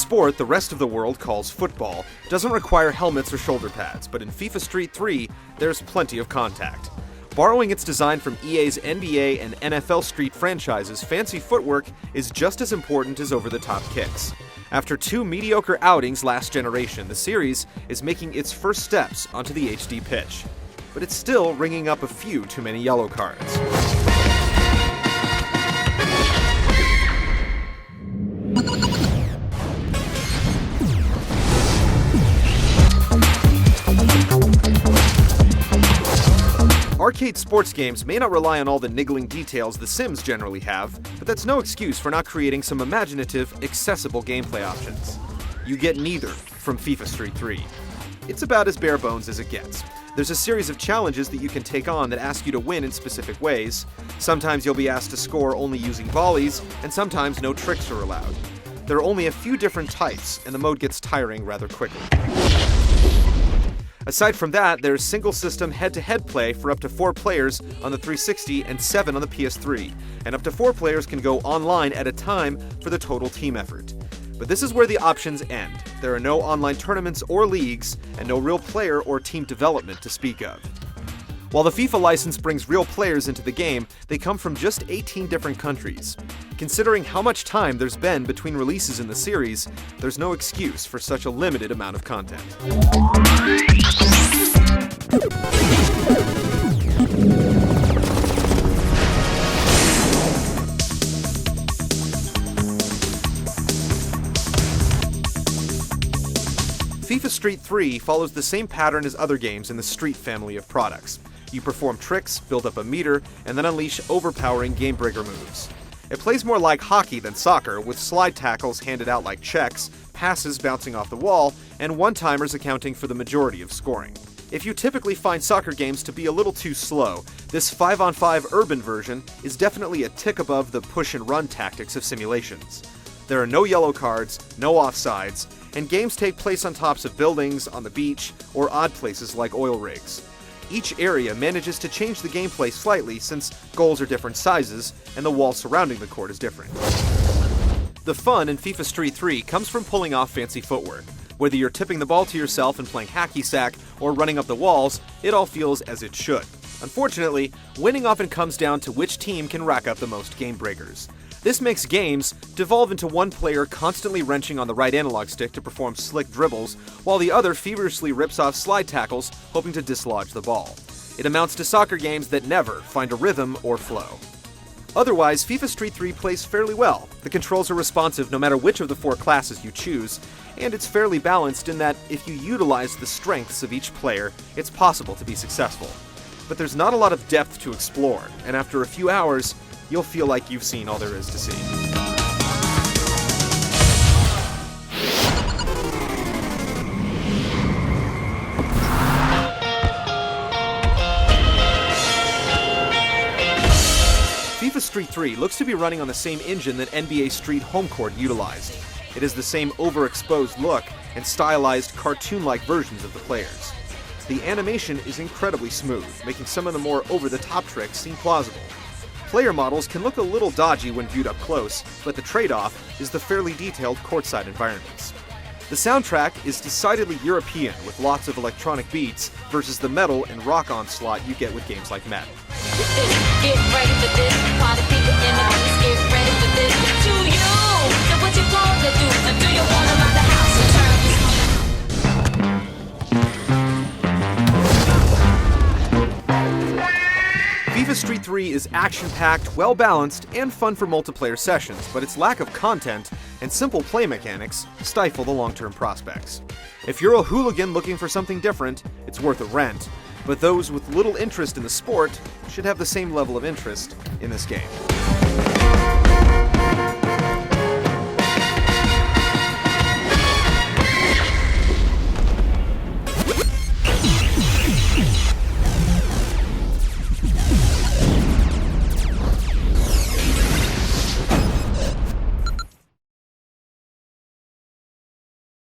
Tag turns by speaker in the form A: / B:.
A: sport the rest of the world calls football doesn't require helmets or shoulder pads, but in FIFA Street 3, there's plenty of contact. Borrowing its design from EA's NBA and NFL Street franchises, fancy footwork is just as important as over-the-top kicks. After two mediocre outings last generation, the series is making its first steps onto the HD pitch. But it's still ringing up a few too many yellow cards. Arcade sports games may not rely on all the niggling details The Sims generally have, but that's no excuse for not creating some imaginative, accessible gameplay options. You get neither from FIFA Street 3. It's about as bare bones as it gets. There's a series of challenges that you can take on that ask you to win in specific ways. Sometimes you'll be asked to score only using volleys, and sometimes no tricks are allowed. There are only a few different types, and the mode gets tiring rather quickly. Aside from that, there's single-system head-to-head play for up to 4 players on the 360 and 7 on the PS3, and up to 4 players can go online at a time for the total team effort. But this is where the options end. There are no online tournaments or leagues, and no real player or team development to speak of. While the FIFA license brings real players into the game, they come from just 18 different countries. Considering how much time there's been between releases in the series, there's no excuse for such a limited amount of content. FIFA Street 3 follows the same pattern as other games in the Street family of products. You perform tricks, build up a meter, and then unleash overpowering game-breaker moves. It plays more like hockey than soccer, with slide tackles handed out like checks, passes bouncing off the wall, and one-timers accounting for the majority of scoring. If you typically find soccer games to be a little too slow, this 5-on-5 urban version is definitely a tick above the push-and-run tactics of simulations. There are no yellow cards, no offsides, and games take place on tops of buildings, on the beach, or odd places like oil rigs. Each area manages to change the gameplay slightly since goals are different sizes and the wall surrounding the court is different. The fun in FIFA Street 3 comes from pulling off fancy footwork. Whether you're tipping the ball to yourself and playing hacky sack or running up the walls, it all feels as it should. Unfortunately, winning often comes down to which team can rack up the most game breakers. This makes games devolve into one player constantly wrenching on the right analog stick to perform slick dribbles, while the other feverishly rips off slide tackles, hoping to dislodge the ball. It amounts to soccer games that never find a rhythm or flow. Otherwise, FIFA Street 3 plays fairly well. The controls are responsive no matter which of the 4 classes you choose, and it's fairly balanced in that if you utilize the strengths of each player, it's possible to be successful. But there's not a lot of depth to explore, and after a few hours, you'll feel like you've seen all there is to see. FIFA Street 3 looks to be running on the same engine that NBA Street Home Court utilized. It has the same overexposed look and stylized cartoon-like versions of the players. The animation is incredibly smooth, making some of the more over-the-top tricks seem plausible. Player models can look a little dodgy when viewed up close, but the trade-off is the fairly detailed courtside environments. The soundtrack is decidedly European, with lots of electronic beats, versus the metal and rock onslaught you get with games like Madden.
B: Get ready for this, party people in the place, get ready for this. To you, so what you gonna do? Do you wanna run the house in terms?
A: FIFA Street 3 is action-packed, well-balanced, and fun for multiplayer sessions, but its lack of content and simple play mechanics stifle the long-term prospects. If you're a hooligan looking for something different, it's worth a rent, but those with little interest in the sport should have the same level of interest in this game.